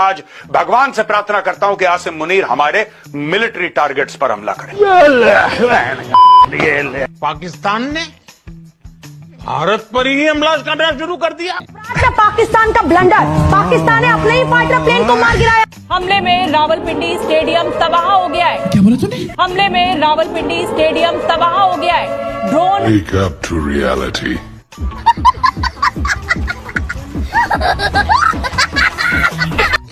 आज भगवान से प्रार्थना करता हूं कि आसिम मुनीर हमारे मिलिट्री टारगेट्स पर हमला करे। पाकिस्तान ने भारत पर ही हमला करना शुरू कर दिया। पाकिस्तान का ब्लंडर, पाकिस्तान ने अपने ही फाइटर प्लेन को मार गिराया। हमले में रावलपिंडी स्टेडियम तबाह हो गया है। क्या बोला तूने? हमले में रावलपिंडी स्टेडियम तबाह हो गया है। Drone Wake up to reality.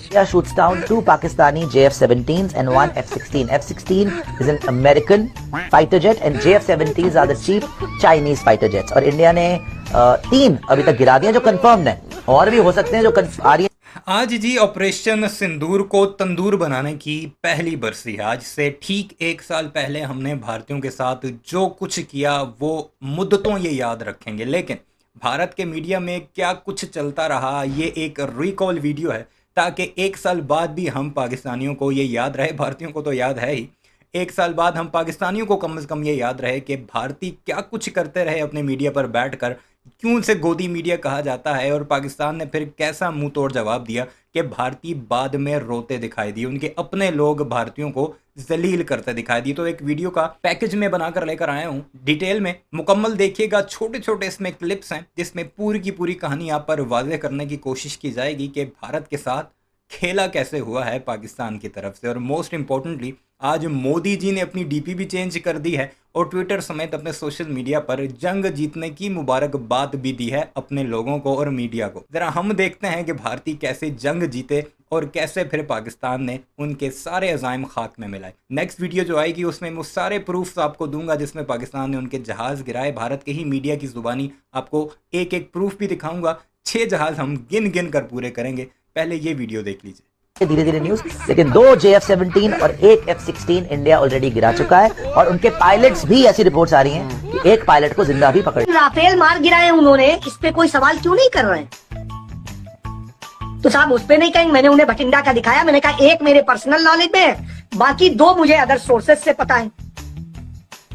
India shoots down 2 Pakistani JF-17s and 1 F-16. F-16 is an American fighter jet and JF-17s are the cheap Chinese fighter jets. और इंडिया ने 3 अभी तक गिरा दिए जो कंफर्म्ड है, और भी हो सकते हैं जो आ रही है। आज जी ऑपरेशन सिंदूर को तंदूर बनाने की पहली बरसी है। आज से ठीक 1 साल पहले हमने भारतीयों के साथ जो कुछ किया वो मुद्दतों ये याद रखेंगे, लेकिन भारत के मीडिया में क्या कुछ चलता रहा ये एक रिकॉल वीडियो है, ताकि 1 साल बाद भी हम पाकिस्तानियों को ये याद रहे, भारतीयों को तो याद है ही, 1 साल बाद हम पाकिस्तानियों को कम से कम ये याद रहे कि भारतीय क्या कुछ करते रहे अपने मीडिया पर बैठकर, क्यों से गोदी मीडिया कहा जाता है, और पाकिस्तान ने फिर कैसा मुंह तोड़ जवाब दिया कि भारतीय बाद में रोते दिखाई दिए, उनके अपने लोग भारतीयों को जलील करते दिखाई दिए। तो एक वीडियो का पैकेज में बनाकर लेकर आया हूँ, डिटेल में मुकम्मल देखिएगा। छोटे छोटे इसमें क्लिप्स हैं जिसमें पूरी की पूरी कहानी आप पर वाज़ेह करने की कोशिश की जाएगी कि भारत के साथ खेला कैसे हुआ है पाकिस्तान की तरफ से। और मोस्ट इम्पॉर्टेंटली आज मोदी जी ने अपनी डीपी भी चेंज कर दी है और ट्विटर समेत अपने सोशल मीडिया पर जंग जीतने की मुबारकबाद भी दी है अपने लोगों को और मीडिया को। ज़रा हम देखते हैं कि भारतीय कैसे जंग जीते और कैसे फिर पाकिस्तान ने उनके सारे अज़ाइम खाक में मिलाए। नेक्स्ट वीडियो जो आएगी उसमें मैं सारे प्रूफ्स आपको दूंगा जिसमें पाकिस्तान ने उनके जहाज़ गिराए। भारत के ही मीडिया की ज़ुबानी आपको एक एक प्रूफ भी दिखाऊंगा। 6 जहाज़ हम गिन गिन कर पूरे करेंगे। पहले ये वीडियो देख लीजिए। धीरे धीरे न्यूज, लेकिन 2 JF-17 और 1 F-16 इंडिया ऑलरेडी गिरा चुका है और उनके पायलट्स भी ऐसी रिपोर्ट्स आ रही हैं कि एक पायलट को जिंदा भी पकड़। राफेल मार गिराए उन्होंने, इस पे कोई सवाल क्यों नहीं कर रहे हैं? तो साहब उस पे नहीं कहेंगे। मैंने उन्हें भटिंडा का दिखाया, मैंने कहा एक मेरे पर्सनल नॉलेज में है, बाकी 2 मुझे अदर सोर्सेज से पता है।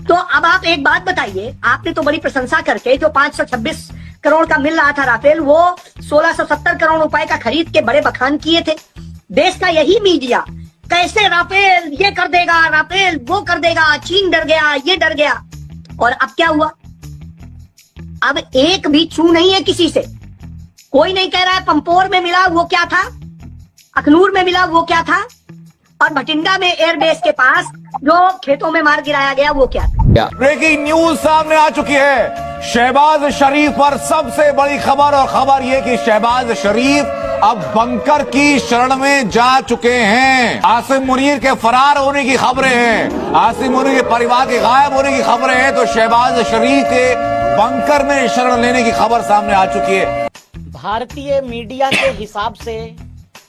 तो अब आप एक बात बताइए, आपने तो बड़ी प्रशंसा करके जो 526 करोड़ का मिल रहा था राफेल, वो 1670 करोड़ रुपए का खरीद के बड़े बखान किए थे। देश का यही मीडिया कैसे राफेल ये कर देगा, राफेल वो कर देगा, चीन डर गया, ये डर गया। और अब क्या हुआ? अब एक भी छू नहीं है किसी से, कोई नहीं कह रहा है पंपोर में मिला वो क्या था, अखनूर में मिला वो क्या था, और भटिंडा में एयरबेस के पास जो खेतों में मार गिराया गया वो क्या था। ब्रेकिंग न्यूज सामने आ चुकी है। शहबाज शरीफ पर सबसे बड़ी खबर, और खबर यह कि शहबाज शरीफ अब बंकर की शरण में जा चुके हैं। आसिम मुनीर के फरार होने की खबरें हैं, आसिम मुनीर के परिवार के गायब होने की खबरें हैं, तो शहबाज शरीफ के बंकर में शरण लेने की खबर सामने आ चुकी है। भारतीय मीडिया के हिसाब से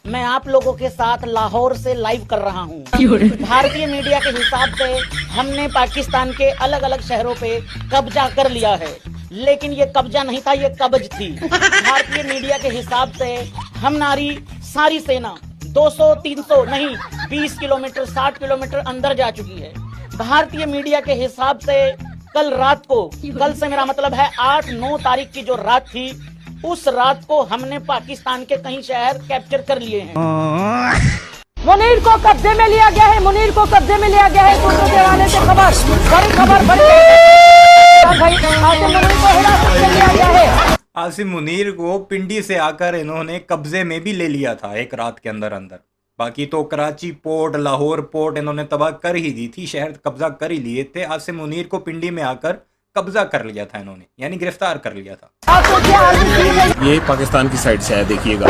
मैं आप लोगों के साथ लाहौर से लाइव कर रहा हूँ। भारतीय मीडिया के हिसाब से हमने पाकिस्तान के अलग अलग शहरों पे कब्जा कर लिया है, लेकिन ये कब्जा नहीं था, ये कब्ज थी। भारतीय मीडिया के हिसाब से हमारी सारी सेना 200, 300 नहीं 20 किलोमीटर 60 किलोमीटर अंदर जा चुकी है। भारतीय मीडिया के हिसाब से कल रात को, कल से मेरा मतलब है 8-9 तारीख की जो रात थी, उस रात को हमने पाकिस्तान के कई शहर कैप्चर कर लिए हैं। मुनीर को कब्जे में लिया गया है, मुनीर को कब्जे में लिया गया है। सूत्रों के हवाले से खबर, बड़ी खबर, बड़ी आसिम मुनीर को हिरासत में लिया गया है। आसिम मुनीर को पिंडी से आकर इन्होंने कब्जे में भी ले लिया था एक रात के अंदर अंदर। बाकी तो कराची पोर्ट, लाहौर पोर्ट इन्होंने तबाह कर ही दी थी, शहर कब्जा कर ही लिए थे। आसिम मुनीर को पिंडी में आकर कब्जा कर लिया था इन्होंने, यानी गिरफ्तार कर लिया था। ये पाकिस्तान की साइड से है, देखिएगा।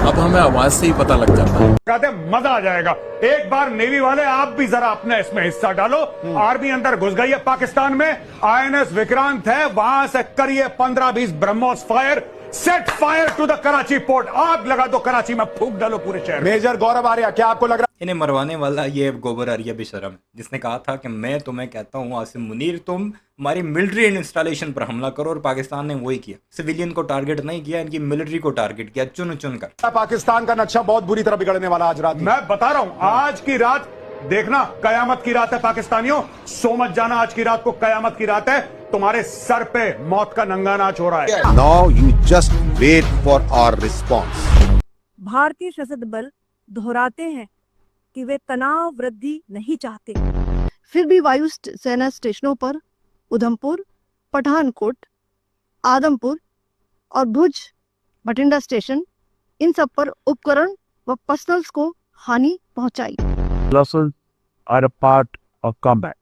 अब हमें आवाज से ही पता लग जाता है। कहते मजा आ जाएगा। एक बार नेवी वाले आप भी जरा अपने इसमें हिस्सा डालो। आर्मी अंदर घुस गई है पाकिस्तान में। INS विक्रांत है, वहां से करिए 15-20 BrahMos fire, set fire to the Karachi port. आग लगा दो कराची में, फूंक डालो पूरे शहर। मेजर गौरव आर्या, क्या आपको लग रहा है इन्हें मरवाने वाला ये गोबर आर्या बेशरम, जिसने कहा था कि मैं तुम्हें कहता हूँ आसिम मुनीर, तुम हमारी मिलिट्री इंस्टॉलेशन पर हमला करो, और पाकिस्तान ने वही किया। सिविलियन को टारगेट नहीं किया, इनकी मिलिट्री को टारगेट किया, चुन चुन कर। पाकिस्तान का नक्शा बहुत बुरी तरह बिगड़ने वाला आज रात। मैं बता रहा हूं, आज की रात देखना कयामत की रात है पाकिस्तानियों। सो मत जाना, आज की रात को कयामत की रात है। तुम्हारे सर पे मौत का नंगा नाच हो रहा है। Now you just wait for our response. भारतीय सशस्त्र बल दोहराते हैं कि वे तनाव वृद्धि नहीं चाहते, फिर भी वायु सेना स्टेशनों पर उधमपुर, पठानकोट, आदमपुर और भुज बठिंडा स्टेशन, इन सब पर उपकरण व पर्सनल्स को हानि पहुंचाई। Losses are a part of combat.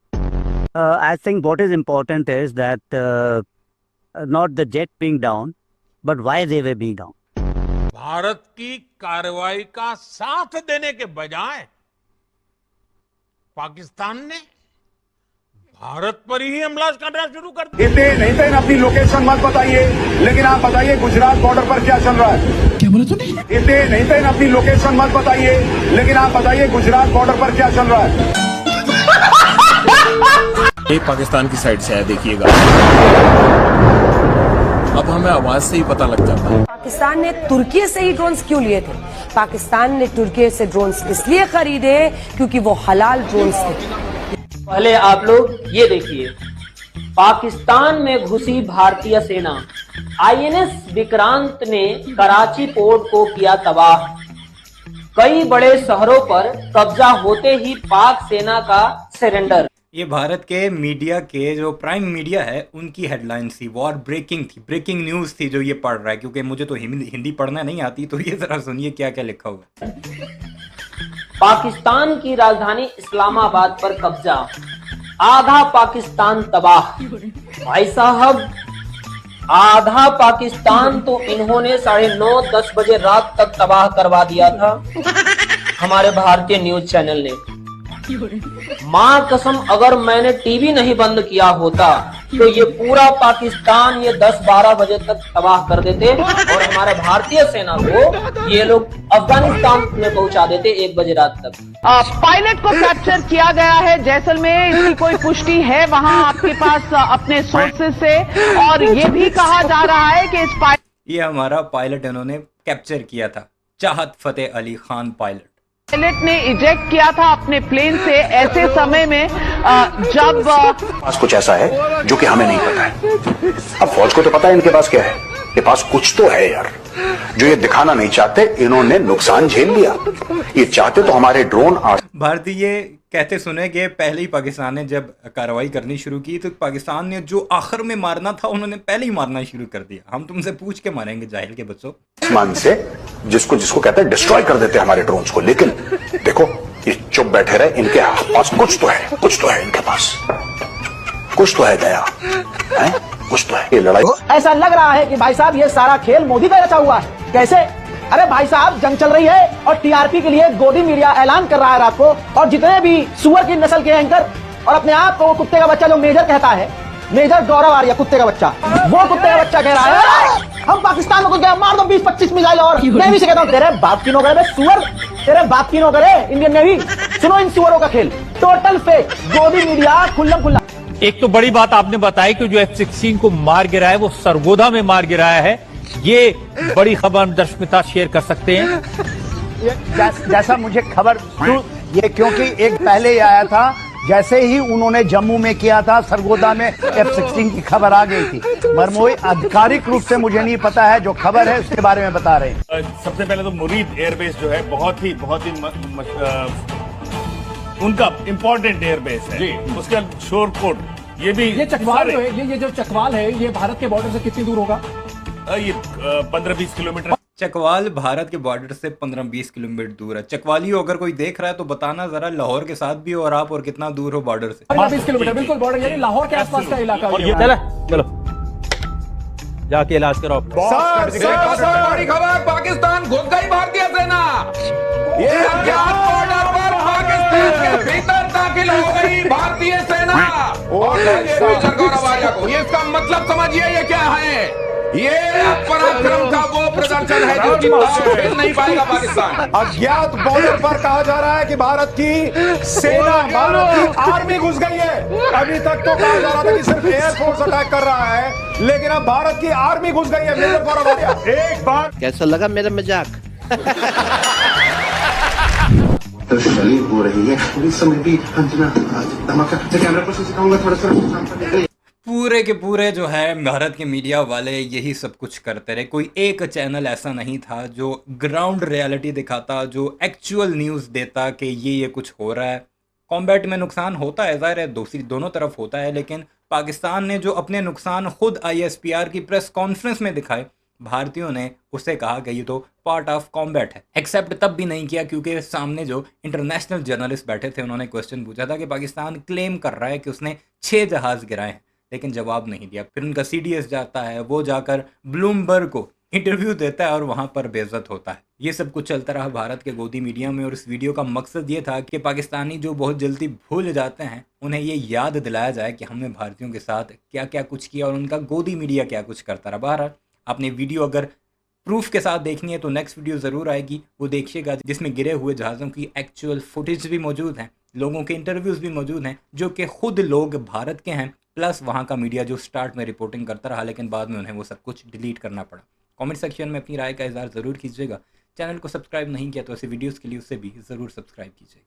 I think what is important is that not the jet being down, but why they were being down. Bharat की कार्रवाई का साथ देने के बजाय पाकिस्तान ने भारत पर ही हमला करना शुरू कर दिया। इतने नहीं थे अपनी लोकेशन मत बताइए, लेकिन आप बताइए गुजरात बॉर्डर पर क्या चल रहा है। क्या बोला तूने? इतने नहीं थे अपनी लोकेशन मत बताइए, लेकिन आप बताइए गुजरात बॉर्डर पर क्या चल रहा है। ये पाकिस्तान की साइड से है, देखिएगा। अब हमें आवाज से ही पता लग जाता है। पाकिस्तान ने तुर्की से ही ड्रोन्स क्यों लिए थे? पाकिस्तान ने तुर्की से ड्रोन्स इसलिए खरीदे क्योंकि वो हलाल ड्रोन्स थे। पहले आप लोग ये देखिए, पाकिस्तान में घुसी भारतीय सेना, आईएनएस विक्रांत ने कराची पोर्ट को किया तबाह, कई बड़े शहरों पर कब्जा होते ही पाक सेना का सरेंडर। ये भारत के मीडिया के जो प्राइम मीडिया है उनकी हेडलाइंस थी, वॉर ब्रेकिंग थी, ब्रेकिंग न्यूज़ थी जो ये पढ़ रहा है, क्योंकि मुझे तो हिंदी पढ़ना नहीं आती, तो ये जरा सुनिए क्या क्या लिखा हुआ है। पाकिस्तान की राजधानी इस्लामाबाद पर कब्जा, आधा पाकिस्तान तबाह। भाई साहब, आधा पाकिस्तान तो इन्होंने 9:30-10 बजे रात तक तबाह करवा दिया था हमारे भारतीय न्यूज चैनल ने। मां कसम, अगर मैंने टीवी नहीं बंद किया होता तो ये पूरा पाकिस्तान ये 10-12 बजे तक तबाह कर देते और हमारे भारतीय सेना को ये लोग अफगानिस्तान में पहुंचा देते 1 बजे रात तक। पायलट को कैप्चर किया गया है जैसलमेर, इसकी कोई पुष्टि है वहां आपके पास अपने सोर्सेज से? और ये भी कहा जा रहा है कि इस ये हमारा पायलट इन्होंने कैप्चर किया था, चाहत फतेह अली खान पायलट ने इजेक्ट किया था अपने प्लेन से ऐसे समय में जब पास कुछ ऐसा है जो कि हमें नहीं पता है। अब फौज को तो पता है इनके पास क्या है, ये पास कुछ तो है यार, जो ये दिखाना नहीं चाहते। इन्होंने नुकसान झेल लिया, ये चाहते तो हमारे ड्रोन। भारतीय कहते सुने कि पहले ही पाकिस्तान ने जब कार्रवाई करनी शुरू की तो पाकिस्तान ने जो आखिर में मारना था उन्होंने पहले ही मारना शुरू कर दिया। हम तुमसे पूछ के मारेंगे जाहिल के बच्चों। आसमान से जिसको कहते हैं डिस्ट्रॉय कर देते हैं हमारे ड्रोन्स को, लेकिन देखो ये चुप बैठे रहे, इनके पास कुछ तो है इनके पास, कुछ तो है दया है, कुछ तो है। ये लड़ाई ऐसा लग रहा है कि भाई साहब ये सारा खेल मोदी का रचा हुआ है। कैसे? अरे भाई साहब, जंग चल रही है और टीआरपी के लिए गोदी मीडिया ऐलान कर रहा है रात को, और जितने भी सुअर की नस्ल के एंकर और अपने आप को कुत्ते का बच्चा जो मेजर कहता है, मेजर गौरव आर्या कुत्ते का बच्चा, वो कुत्ते का बच्चा कह रहा है हम पाकिस्तान में घुस गए, मार दो 20-25 मिसाइल। और नेवी से कहता हूँ तेरे बाप की नौकर है सुअर, तेरे बाप की नौकर है इंडियन नेवी। सुनो इन सुअरों का खेल, टोटल फेक, गोदी मीडिया खुल्लम खुल्ला। एक तो बड़ी बात आपने बताई कि जो F-16 को मार गिराया वो सरगोधा में मार गिराया है, ये बड़ी खबर हम दर्शक के साथ शेयर कर सकते हैं। जैसा मुझे खबर, ये क्योंकि एक पहले ही आया था, जैसे ही उन्होंने जम्मू में किया था सरगोधा में F-16 की खबर आ गई थी। मरमोई आधिकारिक रूप से मुझे नहीं पता है, जो खबर है उसके बारे में बता रहे हैं। सबसे पहले तो मुरीद एयरबेस जो है बहुत ही उनका इम्पोर्टेंट एयरबेस है, उसका शोरकोट ये भी, ये चकवाल ये जो चकवाल है ये भारत के बॉर्डर से कितनी दूर होगा? ये 15-20 किलोमीटर। चकवाल भारत के बॉर्डर से 15-20 किलोमीटर दूर है। चकवाली अगर कोई देख रहा है तो बताना जरा, लाहौर के साथ भी हो और आप, और कितना दूर हो बॉर्डर से? 15-20 किलोमीटर, बिल्कुल बॉर्डर, यानी लाहौर के आसपास का इलाका। और ये चलो जाके इलाज कराओ। बड़ी खबर, पाकिस्तान घुस गई भारतीय सेना, ये अज्ञात बॉर्डर पर पाकिस्तान के भीतर दाखिल हो गई भारतीय सेना। और मेजर गौरव आर्या को, ये इसका मतलब समझिए ये क्या है, ये पराक्रम का वो प्रदर्शन है जो कि खेल नहीं पाएगा पाकिस्तान। अज्ञात बॉर्डर पर कहा जा रहा है कि भारत की सेना, भारत की आर्मी घुस गई है। अभी तक तो कहा जा रहा था कि सिर्फ एयरफोर्स अटैक कर रहा है, लेकिन अब भारत की आर्मी घुस गई है। मेजर गौरव आर्या, एक बार कैसा लगा मेरा मजाक? हो रही है इस समय भी। अंजना धमाका कैमरा पर सिखाऊंगा थोड़ा सा। पूरे के पूरे जो है भारत के मीडिया वाले यही सब कुछ करते रहे। कोई एक चैनल ऐसा नहीं था जो ग्राउंड रियलिटी दिखाता, जो एक्चुअल न्यूज़ देता कि ये कुछ हो रहा है। कॉम्बैट में नुकसान होता है, ज़ाहिर है दोनों तरफ होता है, लेकिन पाकिस्तान ने जो अपने नुकसान खुद ISPR की प्रेस कॉन्फ्रेंस में दिखाए, भारतीयों ने उसे कहा कि ये तो पार्ट ऑफ कॉम्बैट है। एक्सेप्ट तब भी नहीं किया क्योंकि सामने जो इंटरनेशनल जर्नलिस्ट बैठे थे उन्होंने क्वेश्चन पूछा था कि पाकिस्तान क्लेम कर रहा है कि उसने 6 जहाज़ गिराए हैं, लेकिन जवाब नहीं दिया। फिर उनका CDS जाता है, वो जाकर ब्लूमबर्ग को इंटरव्यू देता है और वहाँ पर बेइज्जत होता है। ये सब कुछ चलता रहा भारत के गोदी मीडिया में, और इस वीडियो का मकसद ये था कि पाकिस्तानी जो बहुत जल्दी भूल जाते हैं उन्हें ये याद दिलाया जाए कि हमने भारतीयों के साथ क्या क्या कुछ किया और उनका गोदी मीडिया क्या कुछ करता रहा। बहरहाल आपने वीडियो अगर प्रूफ के साथ देखनी है तो नेक्स्ट वीडियो ज़रूर आएगी, वो देखिएगा, जिसमें गिरे हुए जहाज़ों की एक्चुअल फुटेज भी मौजूद हैं, लोगों के इंटरव्यूज़ भी मौजूद हैं जो कि खुद लोग भारत के हैं, प्लस वहाँ का मीडिया जो स्टार्ट में रिपोर्टिंग करता रहा लेकिन बाद में उन्हें वो सब कुछ डिलीट करना पड़ा। कमेंट सेक्शन में अपनी राय का इज़हार ज़रूर कीजिएगा। चैनल को सब्सक्राइब नहीं किया तो ऐसे वीडियोज़ के लिए उससे भी ज़रूर सब्सक्राइब कीजिएगा।